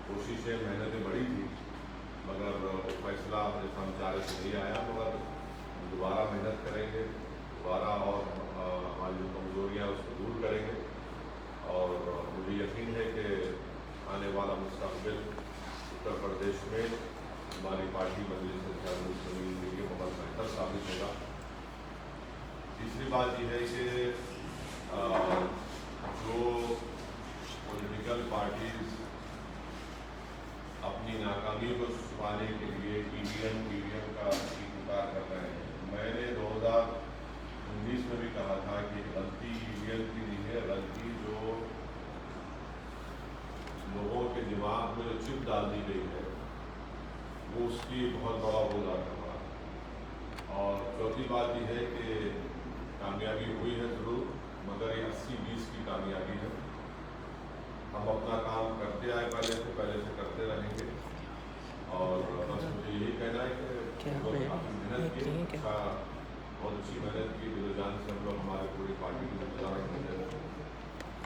कोशिशें मेहनतें बड़ी थी, मगर वो फैसला अपने समझारे से नहीं आया। मगर दोबारा मेहनत करेंगे, दोबारा और हमारी जो कमजोरियाँ उसको दूर करेंगे। और मुझे यकीन है कि आने वाला मुस्तक़बिल उत्तर प्रदेश में हमारी पार्टी मजलिस-ए-इत्तेहादुल-मुस्लिमीन के लिए बहुत बेहतर साबित होगा। तीसरी बात यह है कि जो पॉलिटिकल पार्टीज अपनी नाकामी को छुपाने के लिए ईवीएम का स्वीकार कर रहे हैं, मैंने 2019 में भी कहा था कि गलती ईवीएम की नहीं है, गलती जो लोगों के दिमाग में जो चिप डाल दी गई है वो उसकी बहुत बड़ा रोल अदा कर रहा है। और चौथी बात यह है कि कामयाबी हुई है ज़रूर, मगर ये 80-20 की कामयाबी है। हम अपना काम करते आए, पहले से करते रहेंगे। और बस मुझे यही कहना है कि काफ़ी मेहनत की, बहुत अच्छी मेहनत की, दिल-जान से हम लोग हमारे पूरी पार्टी की जिम्मेदारी हैं।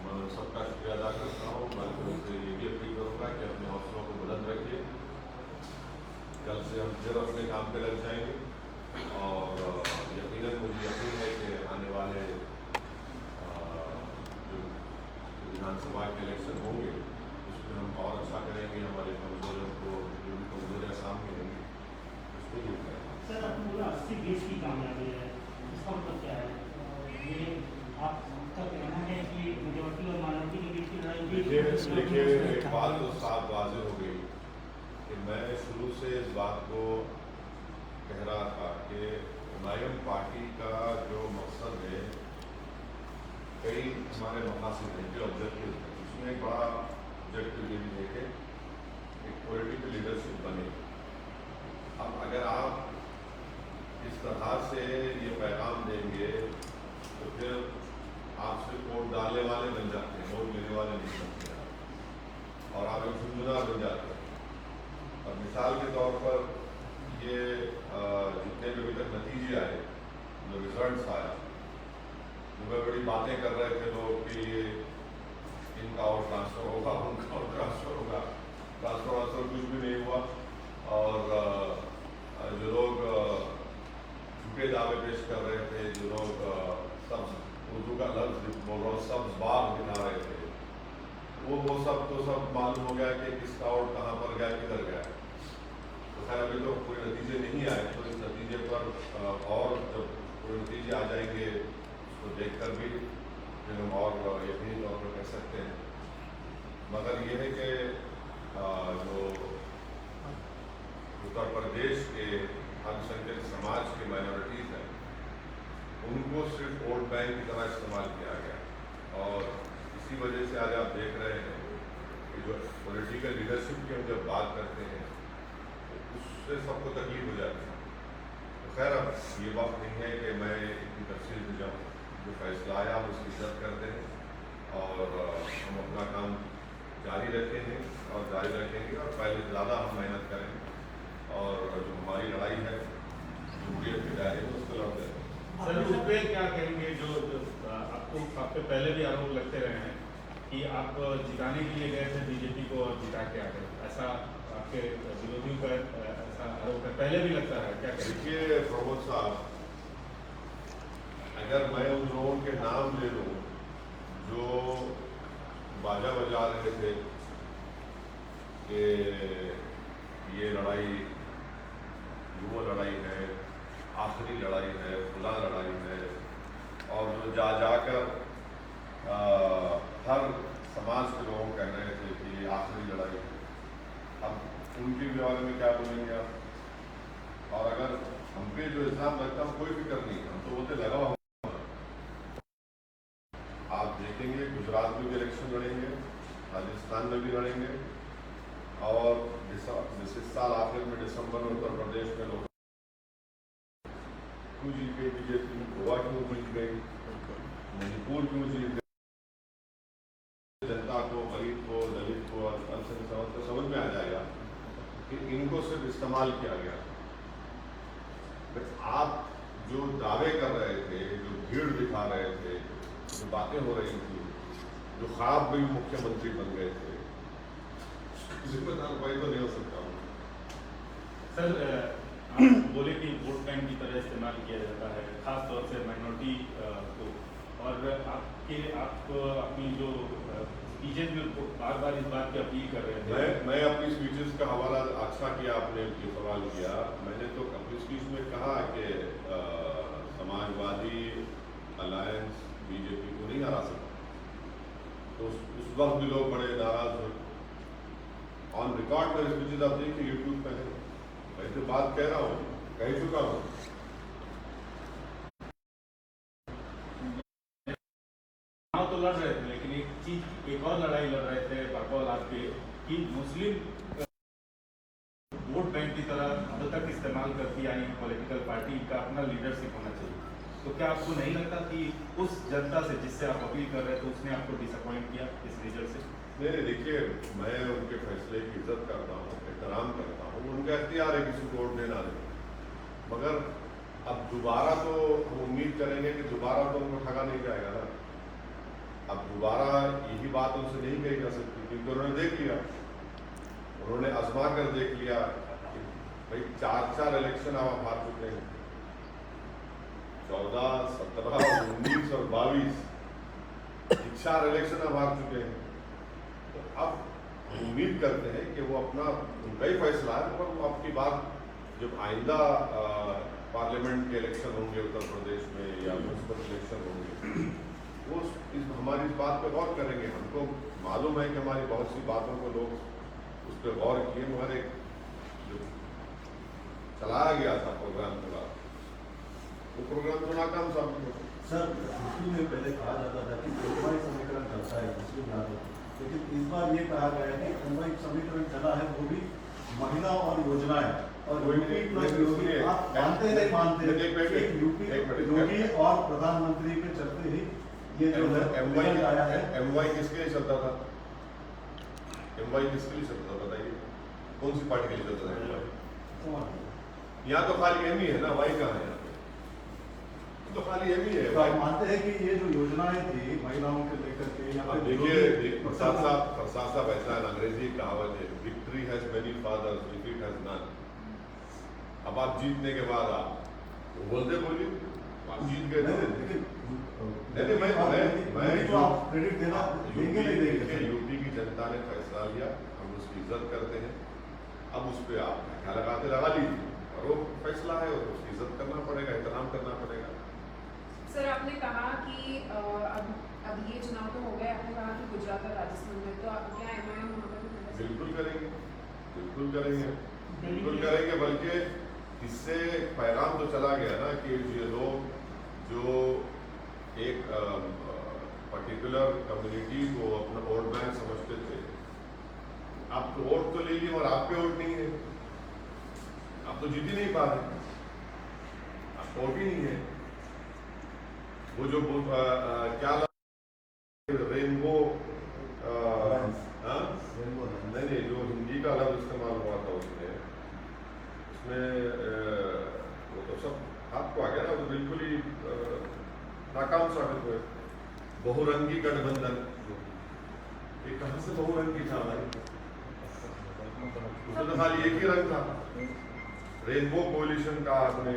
मैं सबका शुक्रिया अदा करता हूँ। मैं उनसे ये भी अपील करूँगा कि अपने हौसलों को बुलंद रखिए। कल से हम फिर अपने काम पे लग जाएंगे और यकीनन मुझे यकीन है कि आने वाले जो विधानसभा के इलेक्शन होंगे उसमें हम और अच्छा करेंगे। हमारे कमजोरियों को, जो भी कमजोरियाँ सामने होंगी उसको दूर करेंगे। सर, आपने बोला 80-20 की कामयाबी है, इसका मतलब क्या है? ये आपका कहना है कि मेजॉरिटी और माइनॉरिटी के बीच की लड़ाई देखिए, एक बात तो साफ वाज़ेह हो गई कि मैं शुरू से इस बात को कह रहा था कि एमआईएम पार्टी का जो मकसद है, कई हमारे मकासद हैं जो ऑब्जेक्टिव है, उसमें एक बड़ा ऑब्जेक्टिव ये भी है कि एक पॉलिटिकल लीडरशिप बने। अब अगर आप इस तरह से ये पैगाम देंगे तो फिर आप सिर्फ वोट डालने वाले बन जाते हैं, वोट लेने वाले नहीं बनते हैं और आप एक झुंझुना बन जाते हैं। और मिसाल के तौर पर ये जितने भी अभी तक नतीजे आए, जो रिजल्ट्स आया, उनमें बड़ी बातें कर रहे थे लोग कि ये इनका और ट्रांसफ़र होगा, उनका और ट्रांसफ़र होगा। ट्रांसफ़र कुछ भी नहीं हुआ। और जो लोग झूठे दावे पेश कर रहे थे, जो लोग सब उर्दू का लफ्ज़ बोल रहा हूँ, सब बाग दिखा रहे थे, वो सब तो सब मालूम हो गया कि किसका और कहाँ पर गया, किधर गया। तो खैर अभी तो पूरे नतीजे नहीं आए, तो इस नतीजे पर और जब पूरे नतीजे आ जाएंगे उसको देखकर भी फिर हम और यकीनी तौर पर कह सकते हैं। मगर ये है कि जो उत्तर प्रदेश के अल्पसंख्यक समाज के माइनॉरिटीज़ हैं, उनको सिर्फ वोट बैंक की तरह इस्तेमाल किया गया। और इसी वजह से आज आप देख रहे हैं कि जो पॉलिटिकल लीडरशिप की हम जब बात करते हैं तो उससे सबको तकलीफ हो जाती है। तो खैर अब ये बात नहीं है कि मैं इतनी तफसील में जाऊँ, जो फैसला आया हम उसकी इज्जत करते हैं और हम अपना काम जारी रखे हैं और जारी रखेंगे और पहले ज़्यादा हम मेहनत करेंगे और जो हमारी लड़ाई है जमहूरियत के दायरे में उसको लड़ते हैं। सर, उस पर क्या कहेंगे जो आपको आपके पहले भी आरोप लगते रहे हैं कि आप जिताने के लिए गए थे बीजेपी को और जिता के आ गए, ऐसा आपके विरोधियों का ऐसा आरोप है, पहले भी लगता है, क्या कहेंगे? देखिए प्रमोद साहब, अगर मैं उन लोगों के नाम ले लूँ जो बाजा बजा रहे थे कि ये लड़ाई वो लड़ाई है, आखिरी लड़ाई है, खुला लड़ाई है, और जो जाकर हर समाज के लोग कह रहे थे कि ये आखिरी लड़ाई है, अब उनके बारे में क्या बोलेंगे आप? और अगर हम पे जो इल्ज़ाम लगता है कोई फिक्र नहीं, हम तो बोलते लगा हुआ। आप देखेंगे गुजरात में भी इलेक्शन लड़ेंगे, राजस्थान में भी लड़ेंगे और इस साल आखिर में दिसंबर में उत्तर प्रदेश में लोग क्यों जीत गई बीजेपी, गोवा क्यों जीत गई, मणिपुर क्यों जीत गई, जनता को, गरीब को, दलित को, अल्पसंख्यक को समझ में आ जाएगा कि इनको सिर्फ इस्तेमाल किया गया। आप जो दावे कर रहे थे, जो भीड़ दिखा रहे थे, जो बातें हो रही थी, जो ख्वाब में भी मुख्यमंत्री बन गए थे, जिम्मेदार सर आप बोले कि वोट बैंक की तरह इस्तेमाल किया जाता है, खास तौर से माइनॉरिटी को, और आप अपनी जो स्पीचेज में बार बार इस बात की अपील कर रहे थे। मैं अपनी स्पीचेस का हवाला अच्छा किया, आपने जो सवाल किया, मैंने तो अपनी स्पीच में कहा कि समाजवादी अलायंस बीजेपी को नहीं हरा सकता, तो उस वक्त भी लोग बड़े नाराज हुए। ऑन रिकॉर्ड मेरे स्पीचेज आप देखिए, यूट्यूब पे है, मैं जो बात कह रहा हूँ कह चुका हूँ। तो लड़ रहे थे, लेकिन एक और लड़ाई लड़ रहे थे बकौल आपके कि मुस्लिम वोट बैंक की तरह अब तक इस्तेमाल करती आई पॉलिटिकल पार्टी का अपना लीडरशिप होना चाहिए। तो क्या आपको नहीं लगता कि उस जनता से जिससे आप अपील कर रहे थे उसने आपको डिसअपॉइंट किया इस रिजल्ट से? नहीं, देखिए, मैं उनके फैसले की इज्जत करता हूँ, एहतराम करता हूँ, उनका इख्तियार है किसी को वोट देना नहीं, मगर अब दोबारा तो हम उम्मीद करेंगे कि दोबारा तो उनको ठगा नहीं जाएगा ना। अब दोबारा यही बात उनसे नहीं कही जा सकती, क्योंकि उन्होंने देख लिया, उन्होंने आजमा कर देख लिया कि भाई 4 इलेक्शन आप हार चुके हैं, 14, 17, 19 और 22 4 इलेक्शन आप हार चुके हैं। तो अब उम्मीद करते हैं कि वो अपना, उनका ही फैसला है, पर वो आपकी बात जब आइंदा पार्लियामेंट के इलेक्शन होंगे उत्तर प्रदेश में या म्यूनसिपल इलेक्शन होंगे, वो हमारी इस बात पे गौर करेंगे। हमको मालूम है कि हमारी बहुत सी बातों को लोग उस पर गौर किए, मगर एक जो चलाया गया था प्रोग्राम पूरा, वो प्रोग्राम तो नाकाम साबित हो। सर, मुस्लिम में पहले कहा जाता था कि एमवाई समीकरण चलता है मुस्लिम यादों, लेकिन इस बार ये कहा गया है कि एमवाई समीकरण चला है वो भी महिला और योजनाएं, और यूपी प्लस योगी। आप मानते हैं नहीं मानते यूपी योगी और प्रधानमंत्री के चलते ही ये जो है रिजल्ट आया है। एमवाई किसके लिए चलता था? एमवाई किसके लिए चलता था बताइए, कौन सी पार्टी के लिए चलता था एमवाई? यहाँ तो खाली एम ही है ना, वाई कहाँ है? यहाँ पे तो खाली एम ही है। तो आप मानते हैं कि ये जो योजनाएं थी महिलाओं के लेकर के, या फिर देखिए प्रसाद साहब ऐसा है, अंग्रेजी कहावत है, victory has many fathers, defeat has none. अब आप जीतने के बाद आप बोलते बोलिए आप जीत गए, लेकिन नहीं, मैं तो आप क्रेडिट देना देंगे नहीं देंगे? यूपी की जनता ने फैसला लिया, हम उसकी इज्जत करते हैं, अब उस पर आप क्या लगाते लगा लीजिए, और वो फैसला है और उसकी इज्जत करना पड़ेगा, एहतराम करना पड़ेगा। सर, आपने कहा कि अब ये चुनाव तो हो गए, आपने कहा कि गुजरात और राजस्थान में, तो आप क्या एमआईएम वहाँ पर? बिल्कुल करेंगे, बिल्कुल करेंगे, बिल्कुल करेंगे, बल्कि इससे पैगाम तो चला गया ना कि ये लोग जो एक पर्टिकुलर कम्युनिटी को अपना वोट बैंक समझते थे, आप तो वोट तो ले लिए और आप पे वोट नहीं है, आप तो जीत ही नहीं पा रहे, आप वोट ही नहीं है। वो जो क्या रेनबो, नहीं, जो हिंदी का लफ्ज इस्तेमाल हुआ था उसमें वो तो सब हाथ को आ गया ना, वो तो बिल्कुल ही नाकाम साबित हुए। बहुरंगी गठबंधन, ये कहाँ से बहुरंगी था भाई? उसमें तो खाली एक ही रंग था। रेनबो कोलिशन का आपने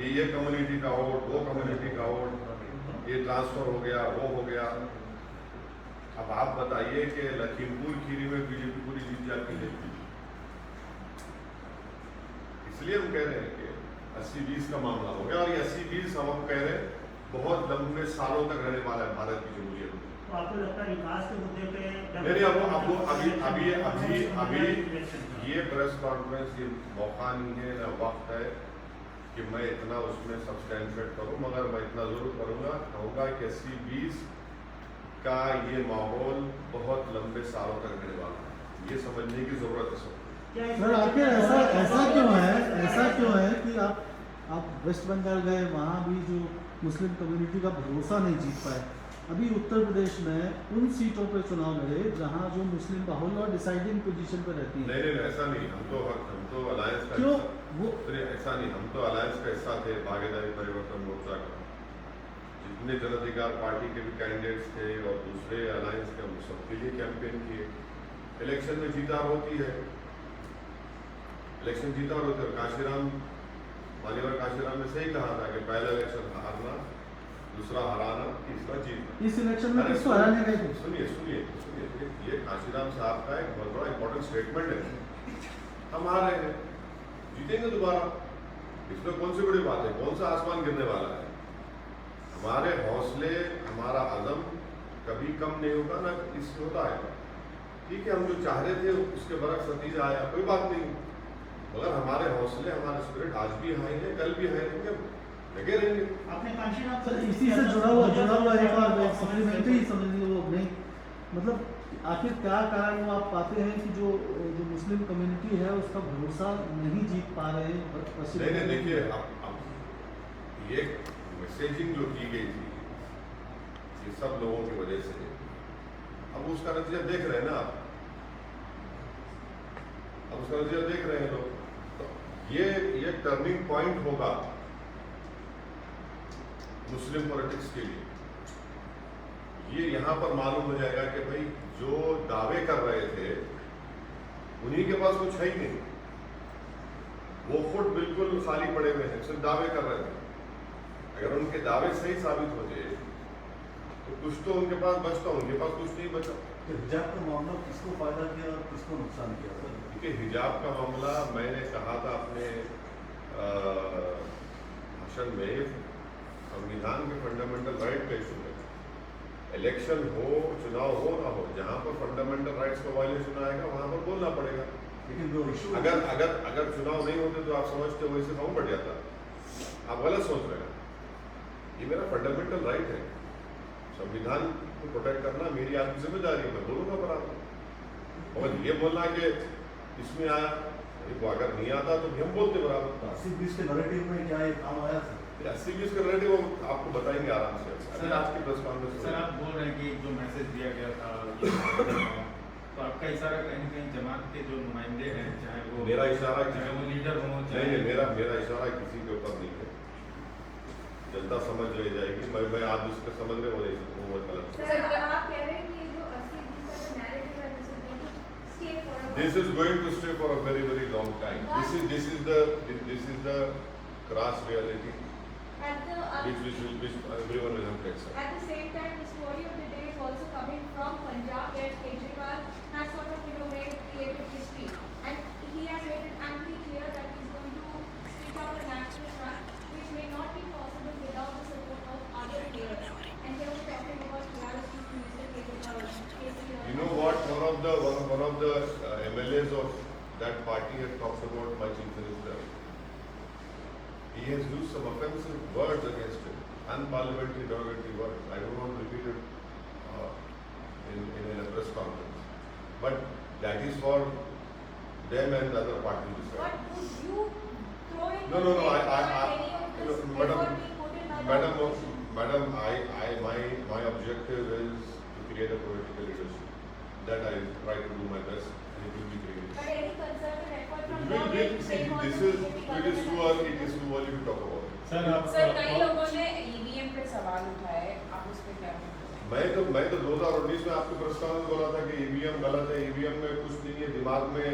ये कम्युनिटी का वोट, वो कम्युनिटी का वोट, ये ट्रांसफर हो गया, वो हो गया। अब आप बताइए कि लखीमपुर खीरी में बीजेपी पूरी जीत जाती है। इसलिए हम कह रहे हैं कि 80-20 का मामला हो गया, और ये 80-20 हम कह रहे हैं बहुत लंबे सालों तक रहने वाला है भारत की जमहूरियत में। तो आपको लगता है विकास के मुद्दे पे मेरे आपको अभी ये प्रेस कॉन्फ्रेंस ये मौका नहीं है ना वक्त है कि मैं इतना उसमें सब्सटेंशिएट करूं, मगर मैं इतना जरूर करूंगा, कहूँगा कि 80-20 का ये माहौल बहुत लंबे सालों तक रहने वाला है, ये समझने की जरूरत है सबको। सर आखिर ऐसा क्यों है कि आप वेस्ट बंगाल गए, वहाँ भी जो मुस्लिम कम्युनिटी का भरोसा नहीं जीत पाए। अभी उत्तर प्रदेश में उन सीटों पर चुनाव लड़े जहाँ जो मुस्लिम बाहुल और डिसाइडिंग पोजीशन पर रहती है। नहीं, ऐसा नहीं, हम तो अलायंस का क्यों वो ऐसा नहीं, हम तो अलायंस का हिस्सा थे, भागीदारी परिवर्तन मोर्चा का। जितने जन अधिकार पार्टी के भी कैंडिडेट्स थे और दूसरे अलायंस के, हम सबके लिए कैंपेन किए। इलेक्शन में जीत हार होती है, इलेक्शन जीता और उधर काशीराम मालीवाल काशीराम ने सही कहा था कि पहला इलेक्शन हारना, दूसरा हराना, तीसरा जीतना। इस इलेक्शन में अरे किसको हराने गए थे? सुनिए सुनिए सुनिए, ये काशीराम साहब का एक बहुत बड़ा इंपॉर्टेंट स्टेटमेंट है। हम आ रहे हैं, जीतेंगे दोबारा, इसमें कौन सी बड़ी बात है, कौन सा आसमान गिरने वाला है। हमारे हौसले, हमारा अज़म कभी कम नहीं होगा, ना इससे होता है। ठीक है, हम जो चाह रहे थे उसके बरक्स नतीजा आया, कोई बात नहीं, मगर हमारे हौसले, हमारा स्पिरिट आज भी हाई है, कल भी हाई रहेंगे, लगे रहेंगे। आपने कांशीराम सर इसी से जुड़ा हुआ एक और सप्लीमेंट्री समझ लीजिए वो नहीं, मतलब आखिर क्या कारण वो आप पाते हैं कि जो मुस्लिम कम्युनिटी है उसका भरोसा नहीं जीत पा रहे पश्चिम नहीं बंगाल में? देखिए, अब ये मैसेजिंग जो की गई थी ये सब लोगों की वजह से, अब उसका नतीजा देख रहे हैं ना आप, अब उसका नतीजा देख रहे हैं लोग। तो ये टर्निंग पॉइंट होगा मुस्लिम पॉलिटिक्स के लिए। ये यहाँ पर मालूम हो जाएगा कि भाई जो दावे कर रहे थे उन्हीं के पास कुछ है ही नहीं, वो फुट बिल्कुल खाली पड़े हुए हैं, सिर्फ दावे कर रहे थे। अगर उनके दावे सही साबित हो जाए तो कुछ तो उनके पास बचता, उनके पास कुछ नहीं बचा। तो हिजाब का मामला किसको फायदा किया और किसको नुकसान किया सर? देखिए, हिजाब का मामला मैंने कहा था अपने भाषण में, संविधान के फंडामेंटल राइट का इशू है। इलेक्शन हो, चुनाव हो ना हो, जहाँ पर फंडामेंटल राइट्स का वायलेशन आएगा वहाँ पर बोलना पड़ेगा। लेकिन जो इशू अगर चुनाव नहीं होते तो आप समझते हो वैसे फॉर्म बढ़ जाता, आप गलत सोच रहे हैं। ये मेरा फंडामेंटल राइट है, संविधान को प्रोटेक्ट करना मेरी आपकी जिम्मेदारी है, मैं बोलूँगा बराबर। और ये बोलना कि इसमें आया, वो अगर नहीं आता तो भी हम बोलते बराबर। 80-20 के नैरेटिव में क्या ये काम आया सर? 80-20 का रेडियो आपको बताएंगे आराम से। सर, आज की प्रेस कॉन्फ्रेंस सर आप बोल रहे हैं कि जो मैसेज दिया गया था तो आपका इशारा कहीं न कहीं जमात के जो नुमाइंदे हैं, चाहे वो मेरा इशारा चाहे वो लीडर हो, नहीं, मेरा इशारा किसी के ऊपर नहीं है, जनता समझ ले जाएगी। मैं आज उसके समझ में वो गलत। सर आप कह रहे हैं कि जो 80-20 का जो नैरेटिव है This is going to stay for a very very long time. This is the crass reality which everyone will have to accept. At the same time, the story of the day is also coming from Punjab, where Kejriwal has sort of created history, and he has made it amply clear that he's going to stick out a national front, which may not be possible without the support of other players. And here we're talking about Bihar Chief Minister Kejriwal. You know what? One of the MLAs of that party has talked about my chief minister. He has used some offensive words against him, unparliamentary, derogatory words. I don't want to repeat it in a press conference, but that is for them and the other parties to decide. But would you throw in No, the blame I, for any of this effort being put in by the Madam, my objective is to create a political leadership. That I try to do my best, and it will be created. But any concerted effort from It will be, government saying on this the is, BJP it is too government? early to talk about it. Sir आप sir कई लोगों ने EVM पे सवाल उठाए, आप उस पे क्या कहेंगे? मैं तो 2019 में आपको प्रेस कॉन्फ्रेंस बोला था कि ईवीएम गलत है, ईवीएम में कुछ नहीं है, दिमाग में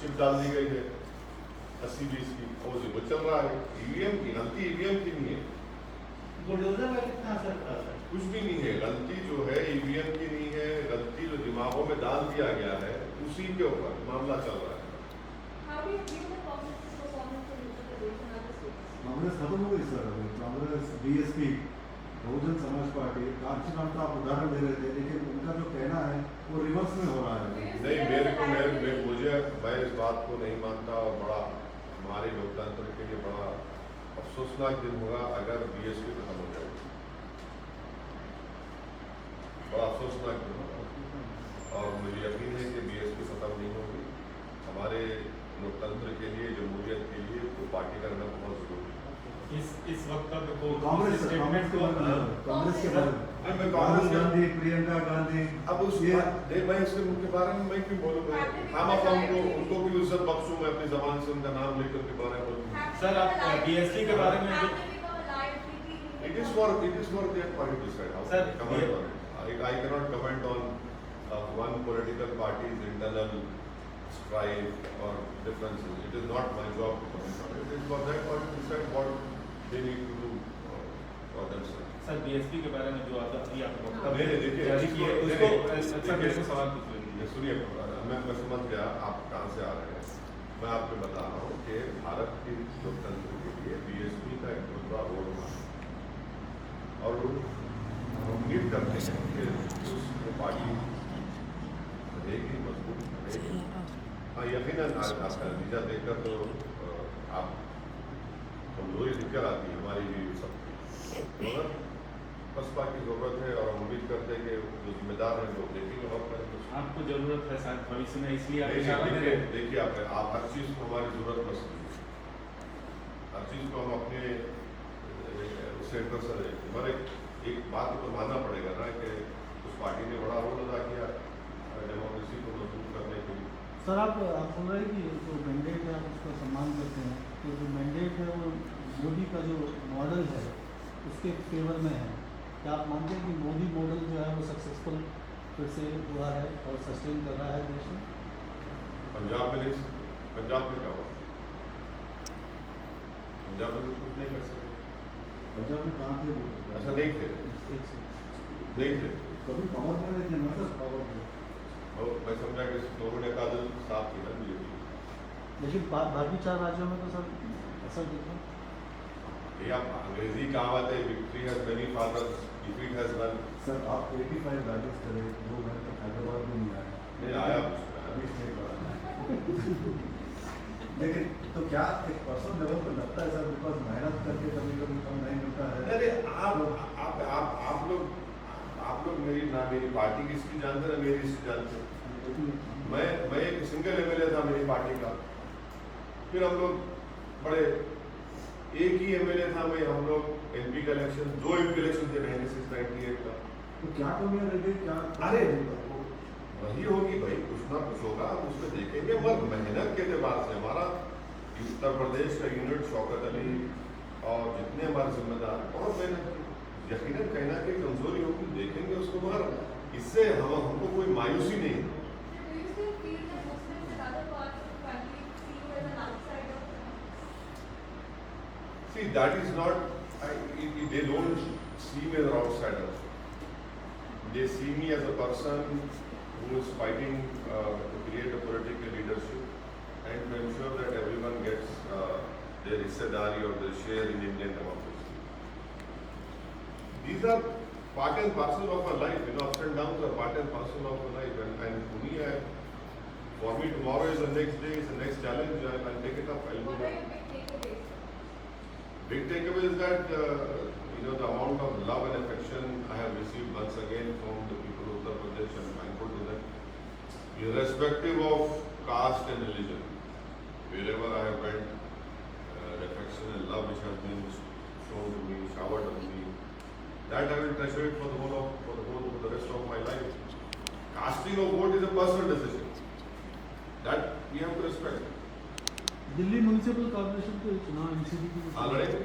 चिप डाल दी गई है 80-20 की, और वो चल रहा है। ईवीएम की गलती ईवीएम की नहीं है, बुलडोजर का कितना असर पड़ा सर? कुछ भी नहीं है। गलती जो है ईवीएम की नहीं है, गलती जो दिमागों में डाल दिया गया है उसी के ऊपर मामला चल रहा है। How do you view the Congress's performance in Uttar Pradesh and other states? Congress खत्म हो गई सर। अभी कांग्रेस, बीएसपी, बहुजन समाज पार्टी, कांशीराम का आप उदाहरण दे रहे थे, लेकिन उनका जो कहना है वो रिवर्स में हो रहा है। नहीं, मैं इस बात को नहीं मानता, और बड़ा हमारे लोकतंत्र के लिए बड़ा अफसोसनाक दिन होगा अगर बीएसपी खत्म हो जाए, बड़ा अफसोसनाक दिन होगा। और मुझे यकीन है कि बीएसपी खत्म नहीं होगी। हमारे लोकतंत्र के लिए, जमहूरियत के लिए तो पार्टी करना बहुत जरूरी है। इस वक्तव्य को कांग्रेस के बारे में राहुल गांधी, प्रियंका गांधी, अब उस मैं उसके बारे में मैं क्यों बोलूँगा? हम आप उनको भी इज्जत बख्शूँ, मैं अपनी जबान से उनका नाम लेकर उनके बारे में बोलूँ। सर आप बीएसपी के बारे में जो It is for their party to decide how Sir, they comment on it. I cannot comment on one political party's internal strife or differences. It is not my job to comment on it. It is for them to decide what they need to do for themselves. Sir BSP के बारे में जो अभी आप नहीं, नहीं, देखिए, जारी इसको- किए नहीं, उसको नहीं, अच्छा देखिए, मेरे को सवाल पूछ ये लीजिए। सुनिए, मैं समझ गया आप कहाँ से आ रहे हैं। मैं आपको बता रहा हूँ कि भारत की लोकतंत्र के लिए बीएसपी का एक बहुत बड़ा रोल रहा और हम उम्मीद करते हैं कि उस पार्टी रहेगी, मजबूत रहेगी। हाँ, यकीनन आपका नतीजा देखकर तो आप कमजोरी दिक्कत आती है हमारी भी सबकी, मगर बसपा की जरूरत है और हम उम्मीद करते हैं कि जो जिम्मेदार हैं वो देखेंगे और करेंगे। आपको जरूरत है शायद भविष्य में, इसलिए आप नहीं, इशारा दे रहे हैं। देखिए आप हर चीज़ को हमारी जरूरत मत समझिए, हर चीज़ को हम अपने सेंटर से देखें। हमारे एक बात तो मानना पड़ेगा ना कि उस पार्टी ने बड़ा रोल अदा किया डेमोक्रेसी को मजबूत करने के लिए। सर आप बोल रहे हैं कि जो मैंडेट है आप उसका सम्मान करते हैं, तो जो मैंडेट है वो मोदी का जो मॉडल है उसके फेवर में है। क्या आप मानते हैं कि मोदी मॉडल जो है वो सक्सेसफुल फिर से हुआ है और सस्टेन कर रहा है देश में? पंजाब में नहीं, पंजाब में क्या हुआ? पंजाब में कुछ नहीं कर सकते, पंजाब में कहाँ थे वो? ऐसा नहीं थे, एक से नहीं थे। कभी पावर में नहीं थे ना सर, पावर में। और मैं समझा कि लोगों ने कहा साफ थी ना बीजेपी। लेकिन बाकी 4 राज्यों में तो सर ऐसा देखा। ये आप अंग्रेजी कहावत है, victory has many fathers, defeat has none. Sir आप 85 बैलेंस करें, 2 घंटे तक हैदराबाद में नहीं आए। नहीं आया अभी स्टेट वाला। लेकिन तो क्या एक पर्सनल लेवल पे लगता है सर, बिकॉज मेहनत करके कभी कभी कम नहीं मिलता है। अरे आप लोग मेरी ना मेरी पार्टी की हिस्ट्री जानते हैं, मेरी हिस्ट्री जानते हैं। मैं एक सिंगल एमएलए था मेरी पार्टी का, फिर हम लोग बड़े एक ही एमएलए था मैं, हम लोग एमपी का इलेक्शन 2 एमपी इलेक्शन थे 96-98 का। तो क्या कमियां रह गई, क्या? अरे वही होगी भाई, कुछ ना कुछ होगा, हम उसमें देखेंगे। मगर मेहनत के एतबार से हमारा उत्तर प्रदेश का यूनिट शौकत अली और जितने हमारे जिम्मेदार बहुत मेहनत की। यकीनन कहीं ना कहीं कमजोरी होगी, देखेंगे उसको, मगर इससे हमको कोई मायूसी नहीं है। Do you still feel that Muslims in other parts of the country see you as an outsider? See, that is not, they don't see me as an outsider. They see me as a person who is fighting to create a political leadership and to ensure that everyone gets their hissedari or their share in Indian democracy. These are part and parcel of our life, ups and downs are part and parcel of our life. And to me, for me, tomorrow is the next day, is the next challenge, I'll take it up. I'll do What are that. your big takeaways? Big takeaway is that the amount of love and affection I have received once again from the people of Uttar Pradesh, and thankful to them, irrespective of caste and religion. Wherever I have went, the affection and love which has been shown to me, showered on me, that I will treasure it for the rest of my life. Casting of vote is a personal decision. That we have to respect. Delhi municipal corporation के चुनाव MCD की हाँ लड़ेंगे,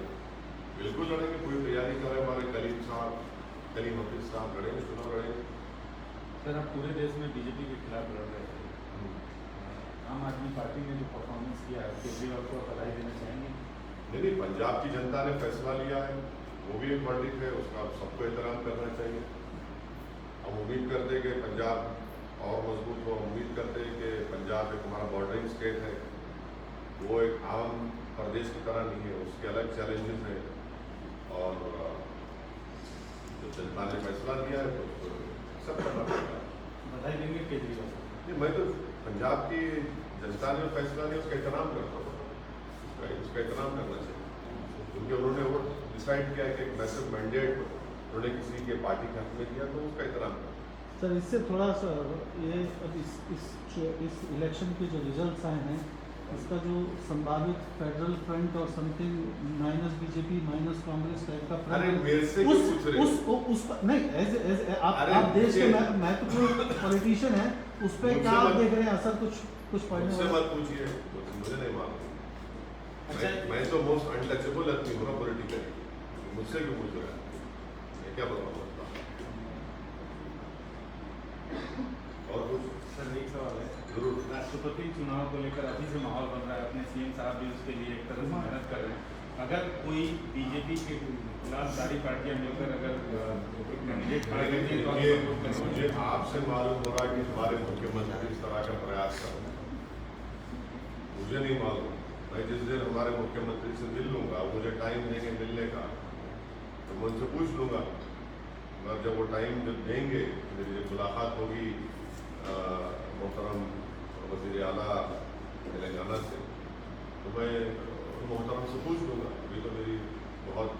बिल्कुल लड़ेंगे, पूरी तैयारी कर रहे हैं हमारे कलीम हफीज साहब लड़ेंगे, चुनाव लड़ेंगे। सर आप पूरे देश में बीजेपी के खिलाफ लड़ रहे थे, आम आदमी पार्टी ने जो परफॉर्मेंस किया है केजरीवाल को बधाई देना चाहेंगे? नहीं, पंजाब की जनता ने फैसला लिया है, वो भी एक वर्डिक्ट है, उसका सबको एहतराम करना चाहिए। हम उम्मीद करते हैं कि पंजाब और मजबूत हो, उम्मीद करते हैं कि पंजाब एक हमारा बॉर्डरिंग स्टेट है, वो एक आम प्रदेश की तरह नहीं है, उसके अलग चैलेंजेस हैं और जो जनता ने फैसला लिया है तो उसको सब करना पड़ेगा। बधाई देंगे केजरीवाल को? नहीं, मैं तो पंजाब की जनता ने फैसला लिया उसका एहतराम करता हूँ, उसका एहतराम करना चाहिए, क्योंकि उन्होंने वो डिसाइड किया कि एक मैसिव मैंडेट उन्होंने किसी के पार्टी के हक में दिया तो उसका एहतराम करना। सर इससे थोड़ा सा ये अब इस इलेक्शन के जो रिजल्ट्स आए हैं, इसका जो संभावित फेडरल फ्रंट और something minus BJP minus Congress type का अरे फ्रंट, मेरे से क्यों पूछ रहे हो? उस पर नहीं, एज अरे आप देश के मुझे- महत्वपूर्ण पॉलिटिशियन हैं, उस पर मुझसे क्या आप मत- देख रहे हैं असर? कुछ पढ़ने मुझसे वाला मत पूछिए, मुझे नहीं मालूम। अच्छा। मैं तो मोस्ट अनटचेबल आदमी हूँ ना पॉलिटिकली, मुझसे क्यों पूछ रहा है? मैं क्या बताऊँ? और कुछ सर एक सवाल है, जरूर। राष्ट्रपति चुनाव को लेकर अभी से माहौल बन रहा है, अपने सीएम साहब भी उसके लिए एक तरह से मेहनत कर रहे हैं। अगर कोई बीजेपी के खिलाफ सारी पार्टियां मिलकर अगर कैंडिडेट खड़ा करती है तो आप ये सपोर्ट करेंगे? मुझे आपसे मालूम हो रहा कि हमारे मुख्यमंत्री इस तरह का प्रयास कर रहे हैं। मुझे नहीं मालूम। मैं जिस दिन हमारे मुख्यमंत्री से मिल लूंगा, मुझे टाइम देंगे मिलने का, तो मैं उनसे पूछ लूंगा। मगर जब वो टाइम जब देंगे, मेरी जब मुलाकात होगी मोहतरम वज़ीर आला तेलंगाना से, तो मैं मोहतरम से पूछ लूँगा। अभी तो मेरी बहुत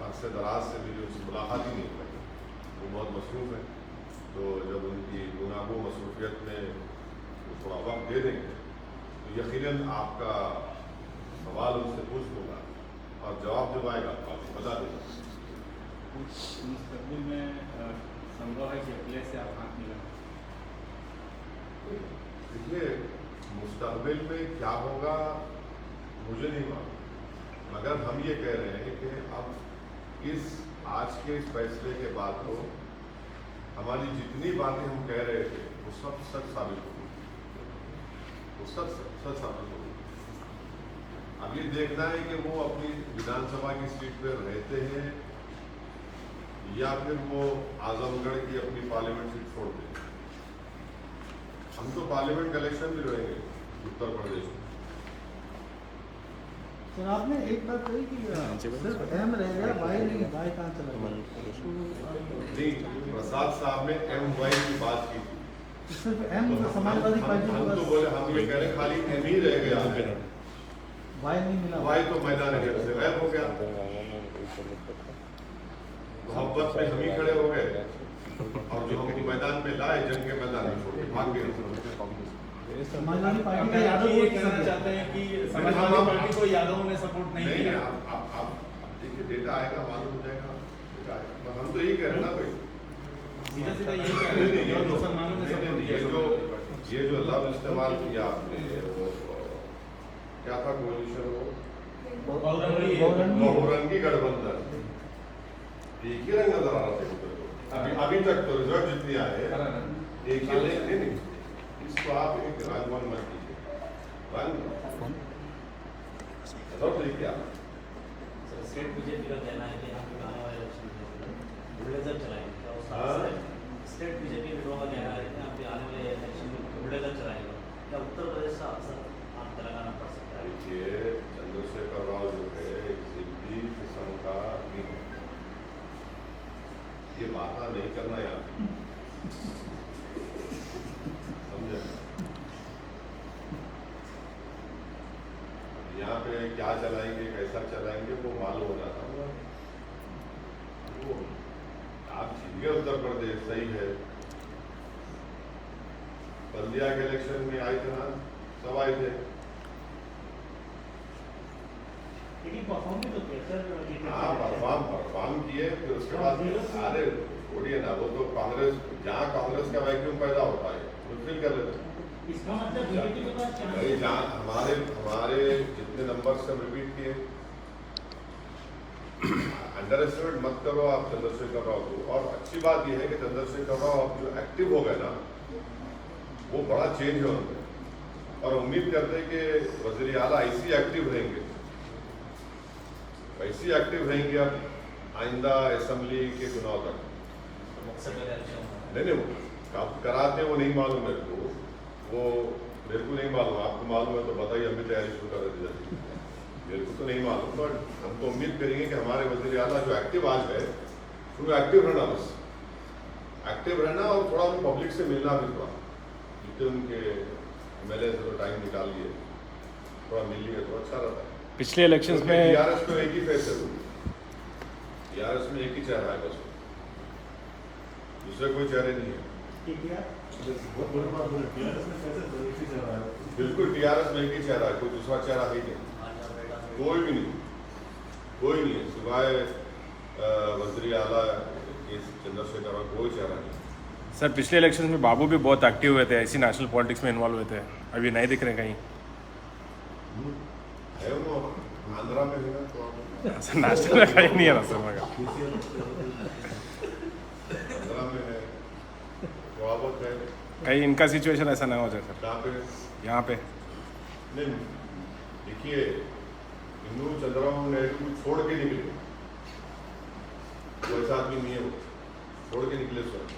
अरसे दराज से मेरी उनसे मुलाकात ही नहीं हो पाई। वो बहुत मसरूफ़ है, तो जब उनकी गुनागो मसरूफियत में थोड़ा वक्त दे देंगे तो यकीनन आपका सवाल उनसे पूछ लूँगा और जवाब जब आएगा तो आपको बता देगा। मुस्तकबिल में संभव है कि अखिलेश से आप हाथ मिला? देखिए, मुस्तकबिल में क्या होगा मुझे नहीं मालूम, मगर हम ये कह रहे हैं कि अब आज के इस फैसले के बाद तो हमारी जितनी बातें हम कह रहे थे वो सब सच साबित हो गई, वो सच साबित हो गई। अब ये देखना है कि वो अपनी विधानसभा की सीट पर रहते हैं या फिर वो आजमगढ़ की अपनी पार्लियामेंट सीट छोड़ दें। हम तो पार्लियामेंट का इलेक्शन भी लड़ेंगे उत्तर प्रदेश में। सर आपने एक बात कही कि सिर्फ एम रह गया, वाई नहीं, वाई कहाँ चला गया? नहीं, प्रसाद साहब ने MY की बात की थी। सिर्फ एम समाजवादी पार्टी हम के तो पास बोले, हम ये कह रहे खाली M ही रह गया है। वाई नहीं मिला। वाई तो मैदान से गायब हो गया। मोहब्बत में हम ही खड़े हो गए और जो हमको मैदान में लाए, जंग के मैदान में छोड़ के भाग गए। समाजवादी पार्टी का आप यादव ये वोट कहना सब चाहते हैं कि समाजवादी पार्टी को यादवों ने सपोर्ट नहीं नहीं, किया? आप देखिए, डेटा आएगा मालूम हो जाएगा, डेटा आएगा। बस हम तो यही कह रहे हैं ना भाई, सीधा सीधा यही कह रहे हैं कि मुसलमानों ने सपोर्ट किया। ये जो लफ्ज इस्तेमाल किया आपने, वो क्या था कोalition, वो बहुरंगी गठबंधन, एक ही रंग नजर आ रहा था। अभी तक तो रिजल्ट जितनी आए एक ही नहीं, इसको आप एक राजभवन मत कीजिए, रंग क्या स्टेट बीजेपी का कहना है कि हम आने वाले इलेक्शन में बुलडोजर चलाएंगे, और स्टेट बीजेपी का कहना है कि हम आने वाले इलेक्शन में बुलडोजर चलाएंगे। क्या उत्तर प्रदेश का अवसर आप तेलंगाना पड़ सकता है? देखिए, चंद्रशेखर राव जो है किसी भी किस्म का नहीं है, ये बात नहीं करना यार, समझे? यहाँ पे क्या चलाएंगे, कैसा चलाएंगे वो मालूम हो जाता है। वो आप जीत गए उत्तर प्रदेश, सही है। बल्दिया के इलेक्शन में आए थे ना, सब आए थे। लेकिन परफॉर्म भी तो किया सर। हाँ, परफॉर्म किए, फिर उसके बाद अरे छोड़िए ना, वो तो कांग्रेस, जहाँ कांग्रेस का वैक्यूम पैदा होता है मुश्किल कर लेते हैं। इसका मतलब बीजेपी के पास भाई जहाँ हमारे जितने नंबर से हम रिपीट किए, अंडर एस्टिमेट मत करो आप चंद्रशेखर राव को। और अच्छी बात यह है कि चंद्रशेखर राव अब जो एक्टिव हो गए ना, वो बड़ा चेंज है उनमें, और उम्मीद करते हैं कि वज़ीर आला ऐसी एक्टिव रहेंगे, वैसी एक्टिव रहेंगे अब आइंदा असेंबली के चुनाव तक। नहीं, वो कब कराते हैं वो नहीं मालूम मेरे को, वो मेरे को नहीं मालूम। आपको मालूम है तो बताइए, हम भी तैयारी शुरू कर देते जाते। मेरे को तो नहीं मालूम, बट हम तो उम्मीद करेंगे कि हमारे वज़ीर आला जो एक्टिव आज है, उनको एक्टिव रहना, बस एक्टिव रहना, और थोड़ा उनको पब्लिक से मिलना भी, थोड़ा जितने उनके MLA से तो टाइम निकाल लिए, थोड़ा मिल लिए तो अच्छा रहता है। पिछले इलेक्शंस में TRS में एक ही फेस है, TRS में एक ही चेहरा है बस, दूसरे कोई चेहरे नहीं है। बहुत बड़ी बात बोले, TRS में कैसे एक ही चेहरा है? बिल्कुल, TRS में एक ही चेहरा है, कोई दूसरा चेहरा है ही नहीं, कोई भी नहीं, कोई नहीं है सिवाय वज़ीर आला के चंद्रशेखर राव, कोई चेहरा नहीं। सर पिछले इलेक्शन में बाबू भी बहुत एक्टिव हुए थे, ऐसी नेशनल पॉलिटिक्स में इन्वॉल्व हुए थे, अभी नहीं दिख रहे कहीं। है वो आंध्रा में है ना, तो सर नेशनल में कहीं नहीं है ना सर, मगर आंध्रा में है, थोड़ा बहुत है। कहीं इनका सिचुएशन ऐसा ना हो जाए सर कहाँ पे यहाँ पे। नहीं देखिए, हिंदू चंद्रबाबू नायडू को छोड़ के निकले, वो ऐसा आदमी नहीं है, वो छोड़ के निकले स्वयं।